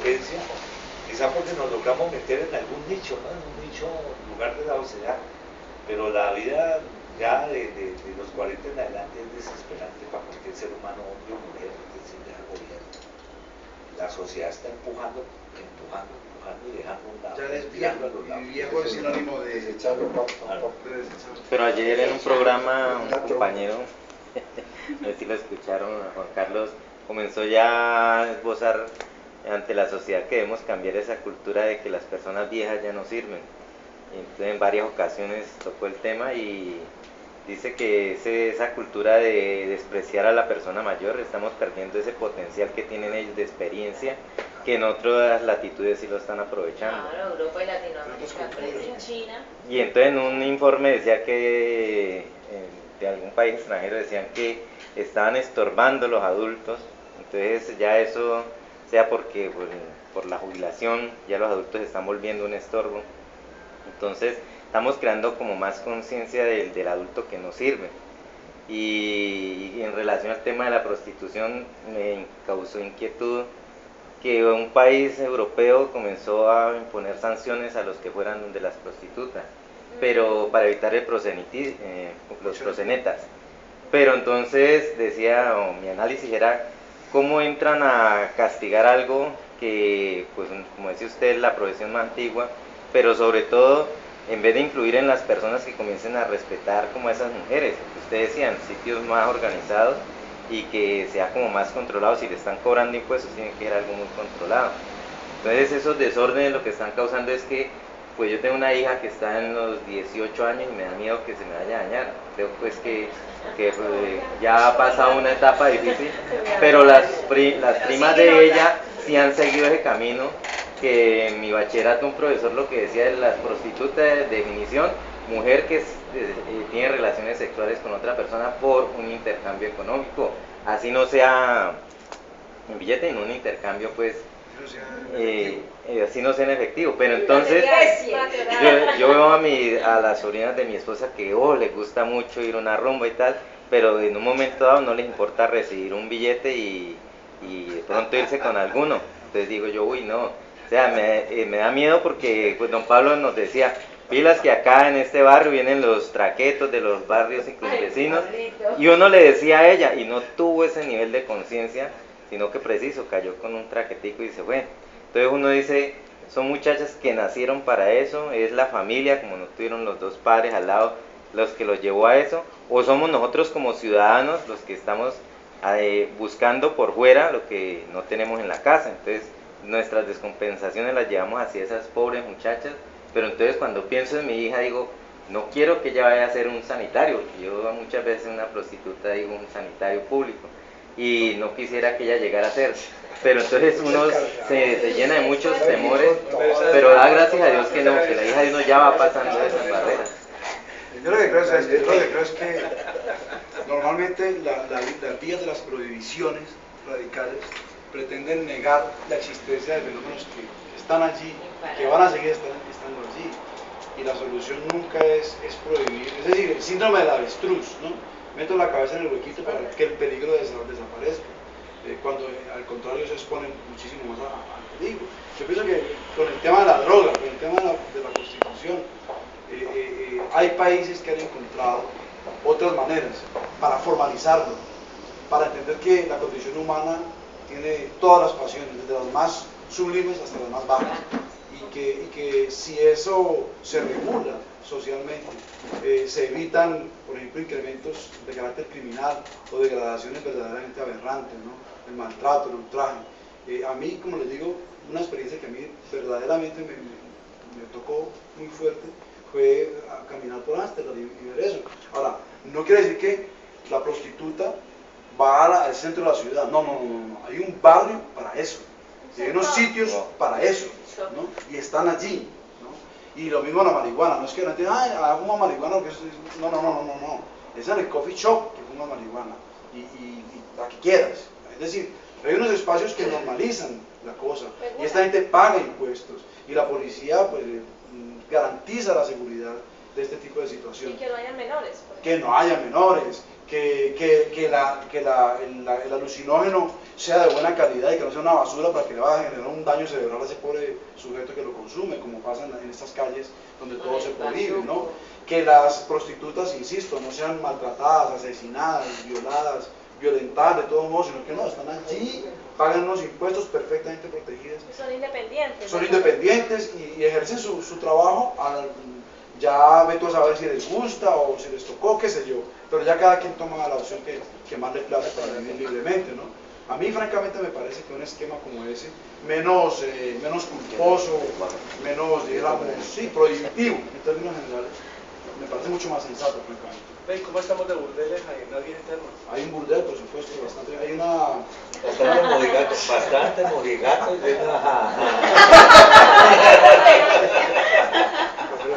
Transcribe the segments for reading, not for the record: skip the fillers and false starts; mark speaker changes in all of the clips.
Speaker 1: delincuencia, quizá porque nos logramos meter en algún nicho, ¿no? En un nicho, en lugar de la obesidad, pero la vida ya de los 40 en adelante es desesperante para cualquier ser humano, hombre o mujer, que se deja gobierno. La sociedad está empujando y dejando a un lado.
Speaker 2: Ya eres viejo, y viejo es sinónimo de desecharlo.
Speaker 3: Pero ayer en un programa un compañero, no sé si lo escucharon, Juan Carlos, comenzó ya a esbozar ante la sociedad que debemos cambiar esa cultura de que las personas viejas ya no sirven. Entonces en varias ocasiones tocó el tema y dice que esa cultura de despreciar a la persona mayor, estamos perdiendo ese potencial que tienen ellos de experiencia, que en otras latitudes sí lo están aprovechando.
Speaker 4: Claro, Europa y Latinoamérica, China.
Speaker 3: Y entonces en un informe decía que de algún país extranjero decían que estaban estorbando los adultos, entonces ya eso sea porque por la jubilación ya los adultos se están volviendo un estorbo. Entonces estamos creando como más conciencia del adulto que nos sirve. Y en relación al tema de la prostitución me causó inquietud que un país europeo comenzó a imponer sanciones a los que fueran de las prostitutas, pero para evitar el los proxenetas. Pero entonces decía, o mi análisis era, ¿cómo entran a castigar algo que, pues como decía usted, es la profesión más antigua, pero sobre todo, en vez de influir en las personas que comiencen a respetar como a esas mujeres, que ustedes decían, sitios más organizados y que sea como más controlado, si le están cobrando impuestos tiene que ser algo muy controlado. Entonces esos desórdenes lo que están causando es que, pues yo tengo una hija que está en los 18 años y me da miedo que se me vaya a dañar. Creo pues que ya ha pasado una etapa difícil, pero las primas de ella sí han seguido ese camino, que en mi bachillerato un profesor lo que decía de las prostitutas de definición, mujer que tiene relaciones sexuales con otra persona por un intercambio económico, así no sea en billete, en un intercambio pues así no sea en efectivo, pero entonces yo veo a las sobrinas de mi esposa que les gusta mucho ir a una rumba y tal, pero en un momento dado no les importa recibir un billete y de pronto irse con alguno. Entonces digo yo, uy no, o sea, me da miedo porque pues don Pablo nos decía, pilas que acá en este barrio vienen los traquetos de los barrios vecinos, y uno le decía a ella y no tuvo ese nivel de conciencia, sino que preciso cayó con un traquetico y se fue. Entonces uno dice, son muchachas que nacieron para eso, es la familia, como no tuvieron los dos padres al lado, los que los llevó a eso, o somos nosotros como ciudadanos los que estamos buscando por fuera lo que no tenemos en la casa. Entonces nuestras descompensaciones las llevamos hacia esas pobres muchachas, pero entonces cuando pienso en mi hija digo, no quiero que ella vaya a ser un sanitario, yo muchas veces una prostituta digo un sanitario público, y no quisiera que ella llegara a ser, pero entonces uno se llena de muchos temores, pero da gracias a Dios que no, que la hija de uno ya va pasando esas barreras.
Speaker 2: Yo lo que creo es que normalmente las vías de las prohibiciones radicales pretenden negar la existencia de fenómenos que están allí, que van a seguir estando allí, y la solución nunca es prohibir, es decir, el síndrome del avestruz, ¿no? Meto la cabeza en el huequito para que el peligro desaparezca, cuando al contrario se expone muchísimo más al peligro. Yo pienso que con el tema de la droga, con el tema de la prostitución, hay países que han encontrado otras maneras para formalizarlo, para entender que la condición humana tiene todas las pasiones, desde las más sublimes hasta las más bajas, y que si eso se regula socialmente, se evitan, por ejemplo, incrementos de carácter criminal o degradaciones verdaderamente aberrantes, ¿no? El maltrato, el ultraje. A mí, como les digo, una experiencia que a mí verdaderamente me tocó muy fuerte fue a caminar por Ámsterdam y ver eso. Ahora, no quiere decir que la prostituta va al centro de la ciudad, no, hay un barrio para eso, hay unos sitios para eso, ¿no? Y están allí, ¿no? Y lo mismo la marihuana, no es que la gente, fuma marihuana, porque no, es en el coffee shop que fuma marihuana, y la que quieras, es decir, hay unos espacios que normalizan la cosa, y esta gente paga impuestos, y la policía pues garantiza la seguridad de este tipo de
Speaker 4: Y
Speaker 2: situaciones.
Speaker 4: que no haya menores.
Speaker 2: Que no haya menores, que el alucinógeno sea de buena calidad y que no sea una basura para que le vaya a generar un daño cerebral a ese pobre sujeto que lo consume, como pasa en estas calles donde todo se prohíbe, ¿no? Que las prostitutas, insisto, no sean maltratadas, asesinadas, violadas, violentadas de todos modos, sino que no, están allí, pagan unos impuestos perfectamente protegidas.
Speaker 4: Son independientes.
Speaker 2: Son independientes y ejercen su trabajo, ya ve tú a saber si les gusta o si les tocó, qué sé yo, pero ya cada quien toma la opción que más le place para vivir libremente, ¿no? A mí francamente me parece que un esquema como ese, menos culposo, menos, digamos, sí, prohibitivo en términos generales, me parece mucho más sensato, francamente.
Speaker 5: ¿Y cómo estamos de burdeles ahí en las vías eternas?
Speaker 2: Hay un burdel, por supuesto, bastante, hay una...
Speaker 1: Bastante mojigato y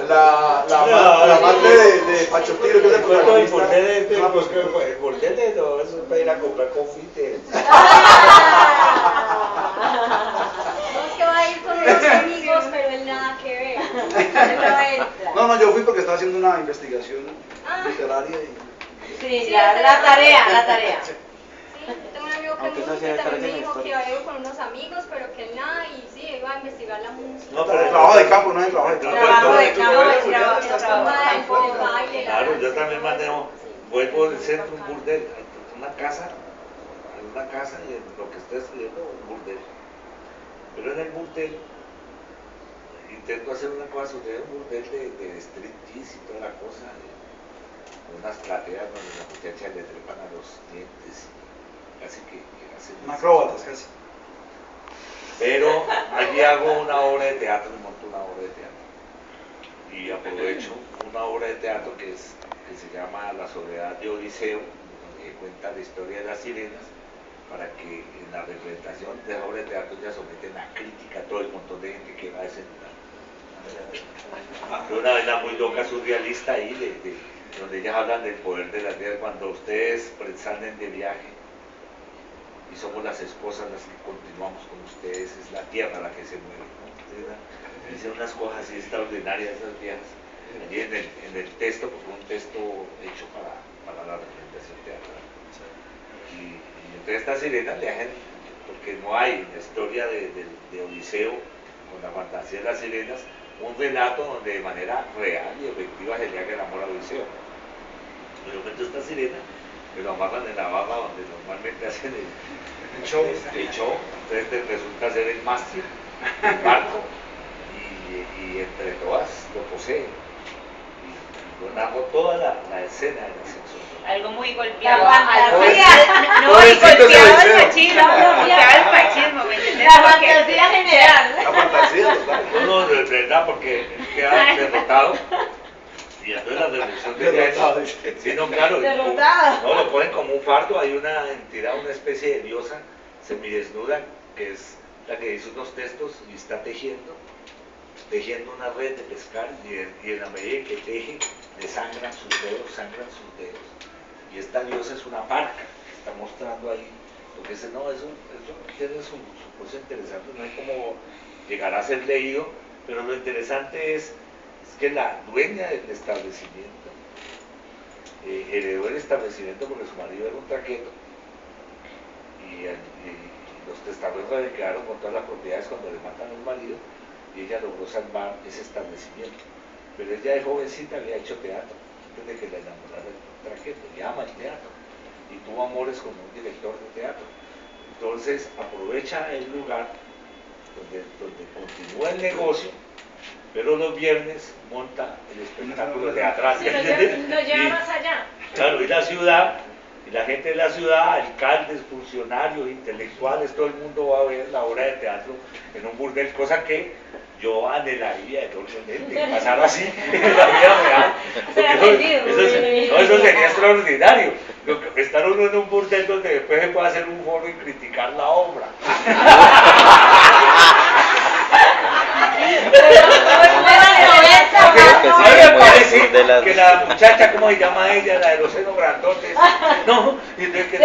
Speaker 2: la madre de Pachotiro, que es el protagonista,
Speaker 1: el burdel no, eso es para ir a comprar confites.
Speaker 6: No, es que va a ir con unos amigos, pero él nada que ver. Él no entra.
Speaker 2: No, yo fui porque estaba haciendo una investigación literaria y...
Speaker 6: Sí,
Speaker 4: Sí,
Speaker 6: la tarea. Sí, yo tengo un amigo que es músico y también me dijo que iba a ir con unos amigos, pero que él nada, y sí, iba a investigar la música.
Speaker 1: No, pero
Speaker 2: El trabajo de campo no es el trabajo de campo.
Speaker 6: Trabajo de campo,
Speaker 5: Burdeles,
Speaker 6: trabajo de baile.
Speaker 1: claro, yo también manejo, vuelvo del centro, un burdel, una casa y en lo que estoy estudiando un burdel. Pero en el burdel intento hacer una cosa, un burdel de striptease y toda la cosa, unas plateas donde las muchachas le trepan a los dientes, casi que hacen
Speaker 2: Una acróbatas casi.
Speaker 1: Pero allí hago una obra de teatro, monto una obra de teatro. Y aprovecho una obra de teatro que se llama La soledad de Odiseo, donde cuenta la historia de las sirenas, para que en la representación de la obra de teatro ya someten a crítica a todo el montón de gente que va a ese lugar. Una vaina muy loca, surrealista ahí, donde ellas hablan del poder de las vidas, cuando ustedes salen de viaje y somos las esposas las que continuamos con ustedes, es la tierra la que se mueve, ¿no? Dicen unas cosas así extraordinarias esas viejas. Allí en el texto, pues fue un texto hecho para la representación teatral. Y entonces estas sirenas le hacen, porque no hay en la historia de Odiseo, con la fantasía de las sirenas, un relato donde de manera real y efectiva se le haga el amor a Odiseo. De momento esta sirena, que lo amarran en la barra donde normalmente hacen el show, entonces resulta ser el mástil del barco y entre todas lo poseen. Y yo narro toda la escena de la sexo.
Speaker 7: Algo muy golpeado.
Speaker 6: La fantasía.
Speaker 7: No, y golpeado el machismo, golpeado el machismo, ¿me entiendes?
Speaker 6: La fantasía general.
Speaker 2: La fantasía, total.
Speaker 1: No, de verdad, porque queda derrotado. Y entonces la revolución de
Speaker 2: Derrotado.
Speaker 1: sí, no, claro.
Speaker 4: Derrotado.
Speaker 1: No, lo ponen como un fardo. Hay una entidad, una especie de diosa semidesnuda, que es la que dice unos textos y está tejiendo una red de pescar, y en la medida que teje, le sangran sus dedos. Y esta diosa es una parca, que está mostrando ahí, porque dice, no, eso tiene su cosa interesante, no hay como llegar a ser leído, pero lo interesante es que la dueña del establecimiento heredó el establecimiento porque su marido era un traqueto, y los testamentos le quedaron con todas las propiedades cuando le matan al marido, y ella logró salvar ese establecimiento. Pero ella de jovencita había hecho teatro, antes de que la enamorara el traqueto, y ama el teatro, y tuvo amores con un director de teatro. Entonces aprovecha el lugar donde continúa el negocio, pero los viernes monta el espectáculo teatral.
Speaker 4: Sí, lo lleva más allá.
Speaker 1: Claro, y la ciudad, y la gente de la ciudad, alcaldes, funcionarios, intelectuales, todo el mundo va a ver la obra de teatro en un burdel, cosa que yo anhelaría enormemente, pasar así en la vida real. Eso sería extraordinario. Estar uno en un burdel donde después se puede hacer un foro y criticar la obra. A mí me parece que la muchacha, ¿cómo se llama ella? La de los senos grandotes. No, y entonces que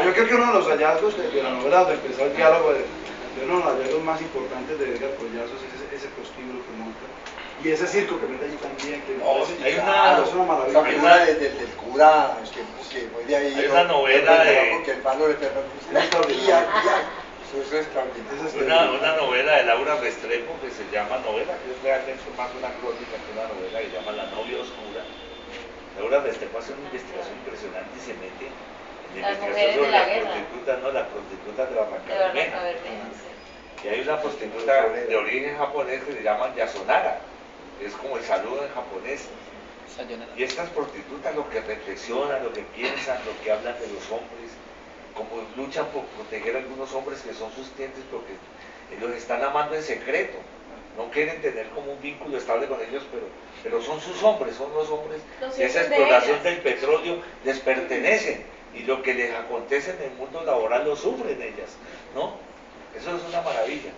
Speaker 2: Yo creo que uno de los hallazgos de la novela donde empezó el diálogo Yo no, los hallazgos más importantes de Edgar Collazos es ese prostíbulo que monta. Y ese circo que mete allí también, que
Speaker 1: hay
Speaker 2: es una maravilla.
Speaker 8: Hay una del cura, que fue de ahí.
Speaker 1: Hay una novela de...
Speaker 8: Porque el palo de perro eso es extraordinario.
Speaker 1: Una novela de Laura Restrepo que se llama novela, que es realmente más una crónica que una novela, que se llama La novia oscura. Laura Restrepo hace una investigación impresionante y se mete en la investigación sobre las prostitutas, no, las prostitutas de Barranca Bermeja. Y hay una prostituta de origen japonés que se llama Yasonara, que es como el saludo en japonés. Y estas prostitutas lo que reflexionan, lo que piensan, lo que hablan de los hombres, como luchan por proteger a algunos hombres que son sus clientes porque los están amando en secreto, no quieren tener como un vínculo estable con ellos, pero son sus hombres, son los hombres, y esa explotación del petróleo les pertenecen, y lo que les acontece en el mundo laboral lo sufren ellas, ¿no? Eso es una maravilla.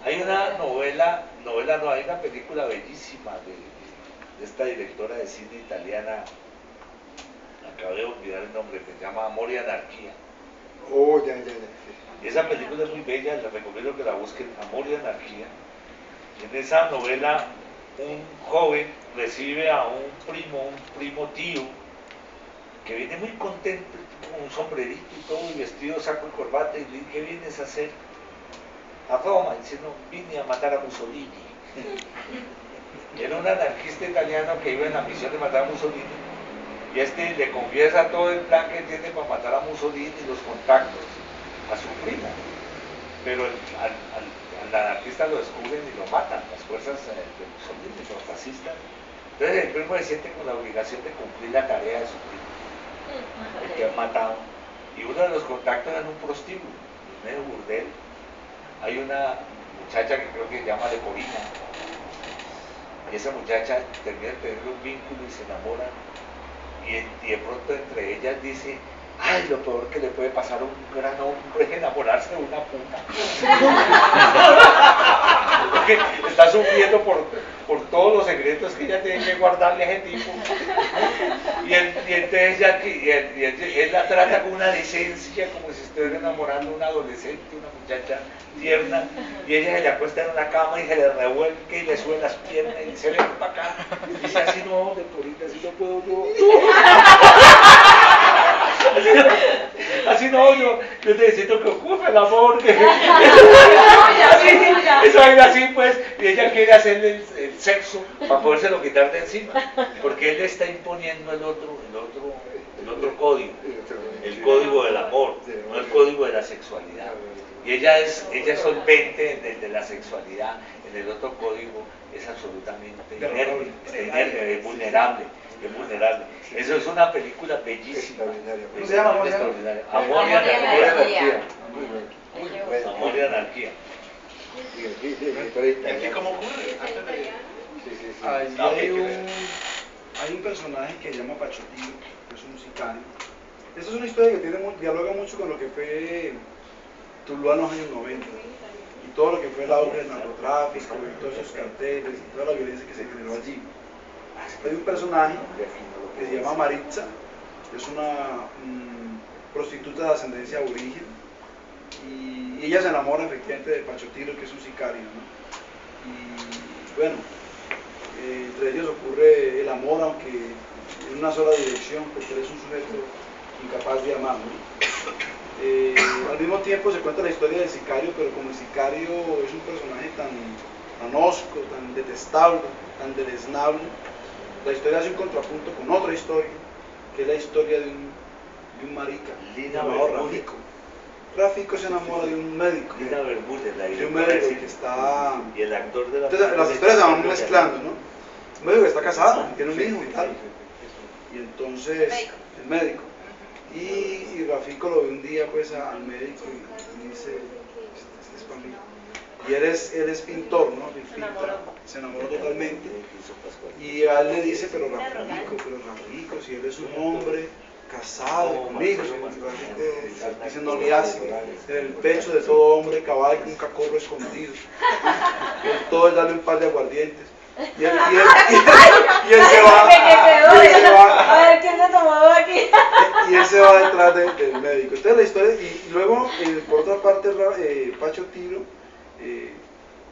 Speaker 1: Hay una novela no, hay una película bellísima de esta directora de cine italiana, acabé de olvidar el nombre, que se llama Amor y Anarquía.
Speaker 8: Oh, ya.
Speaker 1: Y esa película es muy bella, les recomiendo que la busquen, Amor y Anarquía. En esa novela, un joven recibe a un primo tío, que viene muy contento, con un sombrerito y todo, y vestido saco y corbata, y le dice, ¿qué vienes a hacer? A Roma, y dice, no, vine a matar a Mussolini. Era un anarquista italiano que iba en la misión de matar a Mussolini, y le confiesa todo el plan que tiene para matar a Mussolini y los contactos a su primo, pero al anarquista lo descubren y lo matan, las fuerzas de Mussolini, los fascistas. Entonces el primo se siente con la obligación de cumplir la tarea de su primo, el que han matado, y uno de los contactos era en un prostíbulo, en un burdel. Hay una muchacha que creo que se llama Leporina, y esa muchacha termina de tener un vínculo y se enamoran, y de pronto entre ellas dice, ay, lo peor que le puede pasar a un gran hombre es enamorarse de una puta. Porque está sufriendo por todos los secretos que ella tiene que guardarle a ese tipo. Y entonces él la trata con una decencia, como si estuviera enamorando a una adolescente, una muchacha tierna, y ella se le acuesta en una cama y se le revuelque y le sube las piernas y se ve para acá. Y dice, así no, Leporita, así no puedo yo. Así no, yo necesito que ocupe el amor. Eso es así, pues, y ella quiere hacerle el sexo para podérselo quitar de encima, porque él le está imponiendo el otro código, el código del amor, no el código de la sexualidad. Y ella es solvente en el de la sexualidad, en el otro código es absolutamente inerte, es vulnerable. Eso es una película bellísima.
Speaker 2: ¿Cómo se llama?
Speaker 1: Amor y Anarquía. Amor y Anarquía.
Speaker 5: ¿Y aquí cómo ocurre?
Speaker 2: Hay un personaje que se llama Pachotillo, que es un sicario. Esta es una historia que dialoga mucho con lo que fue Tuluá en los años 90 y todo lo que fue el auge del narcotráfico y todos esos carteles y toda la violencia que se generó allí. Hay un personaje que se llama Maritza, es una prostituta de ascendencia aborigen, y ella se enamora efectivamente de Pachotilo, que es un sicario, ¿no? Y bueno, entre ellos ocurre el amor, aunque en una sola dirección, porque él es un sujeto incapaz de amar, ¿no? Al mismo tiempo se cuenta la historia del sicario, pero como el sicario es un personaje tan hosco, tan detestable, tan deleznable, la historia hace un contrapunto con otra historia, que es la historia de un marica llamado Rafico. Rafico se enamora de un médico.
Speaker 1: Lina Bermúdez,
Speaker 2: de un médico que está...
Speaker 1: Y el actor de la...
Speaker 2: Entonces las historias se van mezclando, ¿no? Un médico que está casado, tiene un hijo y tal. Y entonces, el médico. Y Rafico lo ve un día pues al médico y dice, este es para mí. Y él es pintor, ¿no? Se enamoró totalmente. Y a él le dice, pero Rafico, si él es un hombre casado, con hijos, dice, no le hace. En el pecho de todo hombre cabal con un cacorro escondido. Y todo es darle un par de aguardientes. Y él se va.
Speaker 4: A ver, ¿quién se tomó aquí?
Speaker 2: Y él se va detrás del médico. Entonces la historia, y luego, por otra parte, Pacho Tiro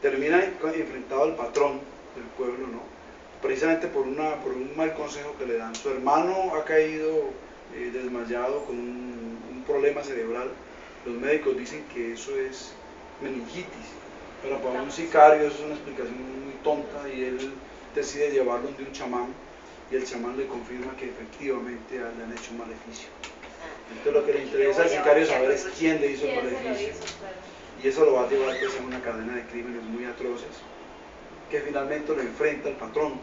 Speaker 2: termina enfrentado al patrón del pueblo, ¿no? Precisamente por un mal consejo que le dan. Su hermano ha caído desmayado con un problema cerebral. Los médicos dicen que eso es meningitis, pero para un sicario eso es una explicación muy tonta, y él decide llevarlo de un chamán, y el chamán le confirma que efectivamente le han hecho un maleficio. Entonces lo que le interesa al sicario saber es quién le hizo el maleficio, y eso lo va a llevar pues, a una cadena de crímenes muy atroces, que finalmente lo enfrenta al patrón,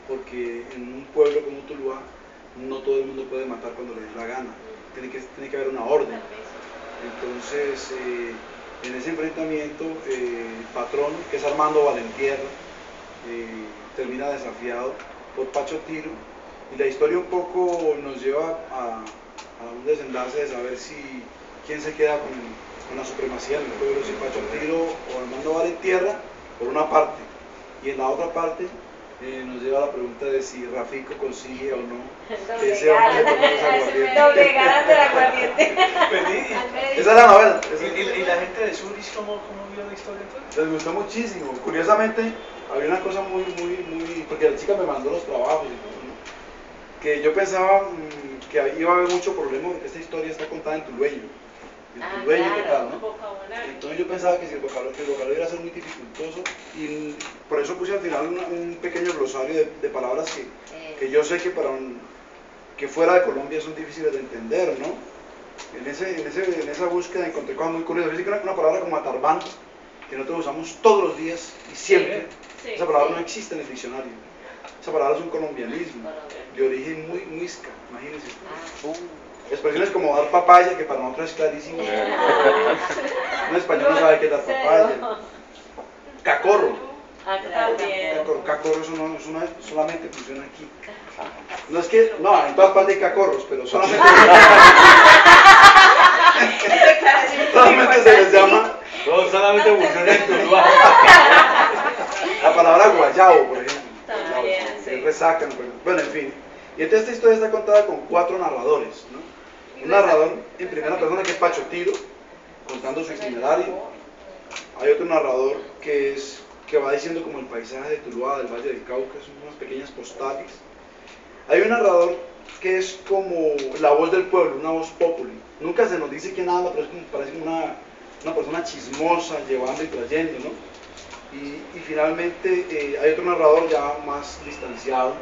Speaker 2: porque en un pueblo como Tuluá no todo el mundo puede matar cuando le dé la gana, tiene que haber una orden. Entonces en ese enfrentamiento el patrón, que es Armando Valentierra, termina desafiado por Pacho Tiro, y la historia un poco nos lleva a un desenlace de saber quién se queda con la supremacía en el pueblo, si Pacho Tiro o Armando Valentierra, por una parte, y en la otra parte nos lleva a la pregunta de si Rafico consigue o no que ese hombre tome esa aguardiente.
Speaker 4: Doblegadas del aguardiente.
Speaker 2: Esa es la novela.
Speaker 5: ¿Y la gente de Zurich cómo vio la historia entonces?
Speaker 2: Les gustó muchísimo. Curiosamente, había una cosa muy, porque la chica me mandó los trabajos y todo, ¿no? Que yo pensaba que iba a haber mucho problema, porque esta historia está contada en tulueño. ¿Qué tal, no? Entonces yo pensaba que si el vocabulario iba a ser muy dificultoso, y por eso puse al final un pequeño glosario de palabras que yo sé que fuera de Colombia son difíciles de entender, ¿no? En esa búsqueda encontré cosas muy curiosas. Fíjate que una palabra como atarbán, que nosotros usamos todos los días y siempre, esa palabra no existe en el diccionario. Esa palabra es un colombianismo de origen muy muisca, imagínense. Expresiones como dar papaya, que para nosotros es clarísimo. Un español no sabe qué es dar papaya. Cacorro. Cacorro, eso solamente funciona aquí. No es que, no, en todas partes hay cacorros, pero solamente se les llama.
Speaker 1: No, solamente funciona en Tuluá.
Speaker 2: La palabra guayabo, por ejemplo.
Speaker 4: También, sí.
Speaker 2: Resacan, bueno, en fin. Y entonces esta historia está contada con 4 narradores, ¿no? Un narrador en primera persona que es Pacho Tiro, contando su itinerario. Hay otro narrador que va diciendo como el paisaje de Tuluá, del Valle del Cauca, son unas pequeñas postales. Hay un narrador que es como la voz del pueblo, una voz populi. Nunca se nos dice quién habla, pero es como, parece como una persona chismosa, llevando y trayendo, ¿no? Y finalmente hay otro narrador ya más distanciado,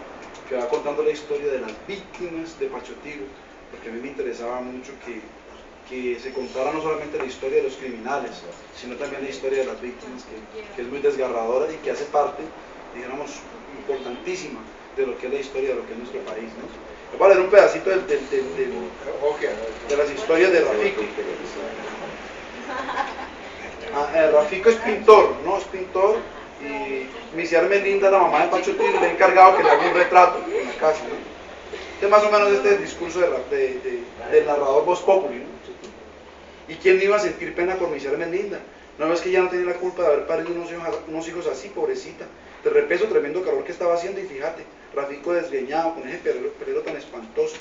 Speaker 2: que va contando la historia de las víctimas de Pacho Tiro, porque a mí me interesaba mucho que se contara no solamente la historia de los criminales, sino también la historia de las víctimas, que es muy desgarradora y que hace parte, digamos, importantísima de lo que es la historia de lo que es nuestro país, ¿no? Voy a leer un pedacito de las historias de Rafico. Rafico es pintor, ¿no? Es pintor, y Misia Ermelinda, la mamá de Pacho Tiro, le ha encargado que le haga un retrato en la casa, ¿no? Este más o menos este es el discurso del narrador Voz Populi, ¿no? ¿Y quién iba a sentir pena por Misia Ermelinda? No ves que ella no tenía la culpa de haber parido unos hijos así, pobrecita. De repeso, tremendo calor que estaba haciendo, y fíjate, Rafico desgreñado, con ese pelero tan espantoso.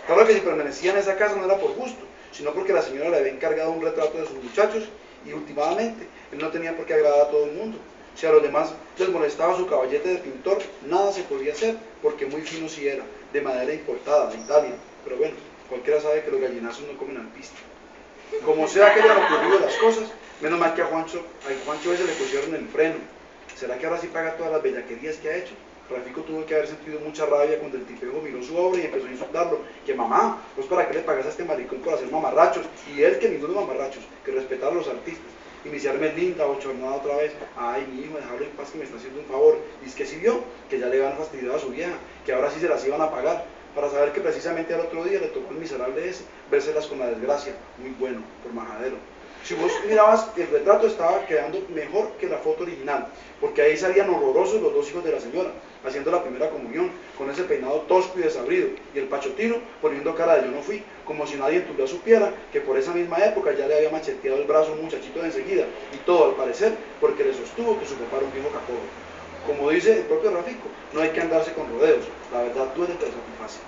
Speaker 2: Claro que si permanecía en esa casa no era por gusto, sino porque la señora le había encargado un retrato de sus muchachos, y últimamente él no tenía por qué agradar a todo el mundo. Si a los demás les molestaba su caballete de pintor, nada se podía hacer, porque muy fino sí era, de madera importada, de Italia. Pero bueno, cualquiera sabe que los gallinazos no comen alpiste. Como sea que hayan ocurrido las cosas, menos mal que a Juancho ese le pusieron el freno. ¿Será que ahora sí paga todas las bellaquerías que ha hecho? Rafico tuvo que haber sentido mucha rabia cuando el tipejo miró su obra y empezó a insultarlo. Que mamá, pues para qué le pagas a este maricón por hacer mamarrachos, y él que ninguno mamarrachos, que respetara a los artistas. Y Misia Ermelinda, bochornada otra vez, ay mi hijo, dejarlo en paz que me está haciendo un favor. Y es que sí vio, que ya le habían fastidiado a su vieja, que ahora sí se las iban a pagar, para saber que precisamente al otro día le tocó al miserable ese, vérselas con la desgracia, muy bueno, por majadero. Si vos mirabas, el retrato estaba quedando mejor que la foto original, porque ahí salían horrorosos los 2 hijos de la señora, haciendo la primera comunión, con ese peinado tosco y desabrido, y el Pacho Tiro poniendo cara de yo no fui, como si nadie en Tuluá supiera que por esa misma época ya le había macheteado el brazo a un muchachito de enseguida, y todo al parecer porque le sostuvo que su papá era un viejo cacorro. Como dice el propio Rafico, no hay que andarse con rodeos, la verdad duele pero es muy fácil.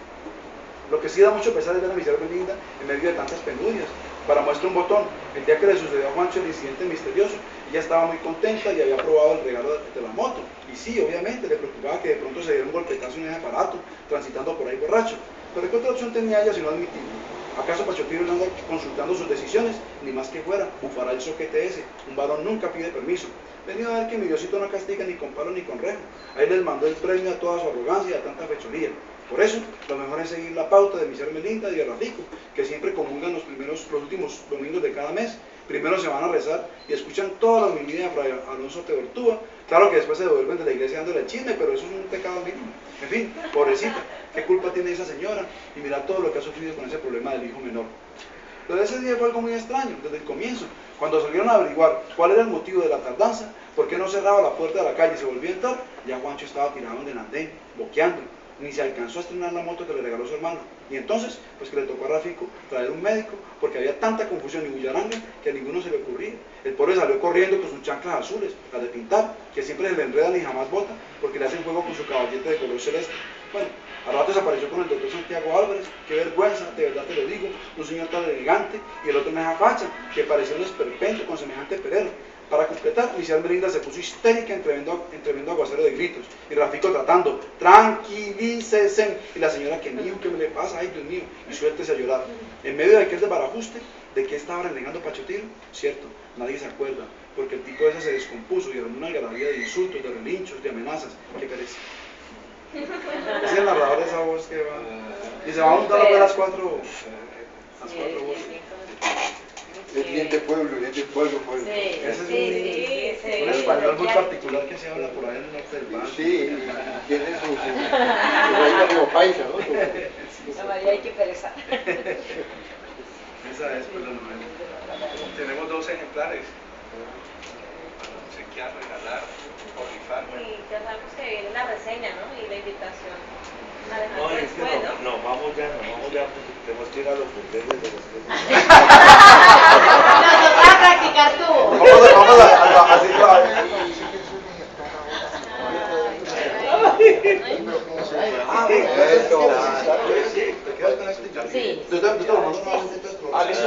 Speaker 2: Lo que sí da mucho pesar es ver a Misia Ermelinda en medio de tantas penurias, Para muestra un botón, el día que le sucedió a Juancho el incidente misterioso, ella estaba muy contenta y había probado el regalo de la moto. Y sí, obviamente, le preocupaba que de pronto se diera un golpetazo en ese aparato, transitando por ahí borracho. Pero ¿qué otra opción tenía ella si no admitirlo? ¿Acaso Pachotiro no anda consultando sus decisiones? Ni más que fuera, bufará el soquete ese. Un varón nunca pide permiso. Venido a ver que mi Diosito no castiga ni con palo ni con rejo. Ahí les mandó el premio a toda su arrogancia y a tanta fechoría. Por eso, lo mejor es seguir la pauta de mi Hermelinda y de Rafico, que siempre comulgan los últimos domingos de cada mes. Primero se van a rezar y escuchan toda la homilía de Fray Alonso Teortúa. Claro que después se devuelven de la iglesia dándole el chisme, pero eso es un pecado mínimo. En fin, pobrecita, ¿qué culpa tiene esa señora? Y mira todo lo que ha sufrido con ese problema del hijo menor. Lo de ese día fue algo muy extraño, desde el comienzo. Cuando salieron a averiguar cuál era el motivo de la tardanza, por qué no cerraba la puerta de la calle y se volvía a entrar, ya Juancho estaba tirado en el andén, boqueando. Ni se alcanzó a estrenar la moto que le regaló su hermano. Y entonces, pues que le tocó a Rafico traer un médico, porque había tanta confusión y bullaranga que a ninguno se le ocurría. El pobre salió corriendo con sus chanclas azules, las de pintar, que siempre se le enredan y jamás bota, porque le hacen juego con su caballete de color celeste. Bueno, al rato desapareció con el doctor Santiago Álvarez. Qué vergüenza, de verdad te lo digo, un señor tan elegante, y el otro una facha, que parecía un esperpento con semejante perero. Para completar, mi Hermelinda se puso histérica en tremendo aguacero de gritos, y Rafico tratando, tranquilícese, y la señora, ¿qué mío, qué me le pasa? Ay, Dios mío, y suéltese a llorar. En medio de aquel desbarajuste, ¿de qué estaba renegando Pachotiro? Cierto, nadie se acuerda, porque el tipo ese se descompuso y armó una algarabía de insultos, de relinchos, de amenazas, que perece. Es el narrador de esa voz que va, y se va juntando con las cuatro voces.
Speaker 8: Es bien de pueblo, pueblo.
Speaker 4: Sí,
Speaker 2: Ese es
Speaker 4: sí,
Speaker 2: un español muy particular que se habla por ahí en el norte del país.
Speaker 8: Sí, y tiene su ahí como paisa, ¿no?
Speaker 4: La María hay que pereza.
Speaker 2: Esa es, pues, la novela.
Speaker 5: Tenemos 2 ejemplares. Obsequiar, regalar, o rifar.
Speaker 4: Y ya sabemos que viene la reseña, ¿no? Y la invitación a
Speaker 1: No,
Speaker 4: dejarlo
Speaker 1: es que
Speaker 4: después, ¿no?
Speaker 1: no, vamos ya, porque tenemos que ir a los hoteles de los que...
Speaker 4: Nos toca practicar tú.
Speaker 2: Vamos a así
Speaker 4: Sí.
Speaker 2: Yo te lo mando.
Speaker 5: Ah, listo.